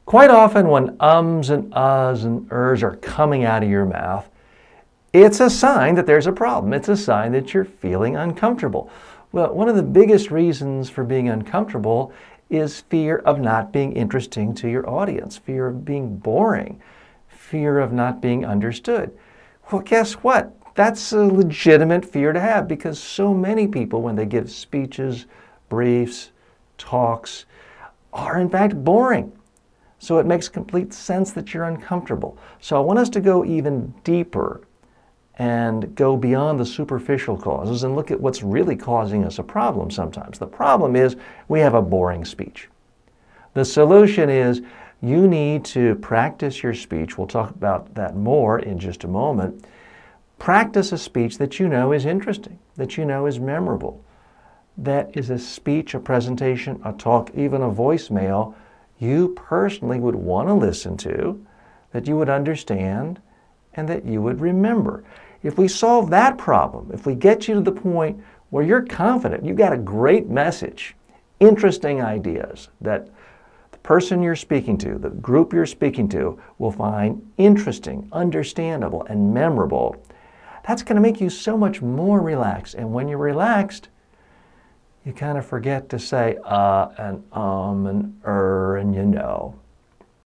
Quite often when ums and uhs and ers are coming out of your mouth, it's a sign that there's a problem. It's a sign that you're feeling uncomfortable. Well, one of the biggest reasons for being uncomfortable is fear of not being interesting to your audience, fear of being boring, fear of not being understood. Well, guess what? That's a legitimate fear to have because so many people, when they give speeches, briefs, talks, are in fact boring. So it makes complete sense that you're uncomfortable. So I want us to go even deeper and go beyond the superficial causes and look at what's really causing us a problem sometimes. The problem is we have a boring speech. The solution is you need to practice your speech. We'll talk about that more in just a moment. Practice a speech that you know is interesting, that you know is memorable, that is a speech, a presentation, a talk, even a voicemail you personally would want to listen to, that you would understand, and that you would remember. If we solve that problem, if we get you to the point where you're confident, you've got a great message, interesting ideas that the person you're speaking to, the group you're speaking to, will find interesting, understandable, and memorable, that's going to make you so much more relaxed. And when you're relaxed, you kind of forget to say and and you know.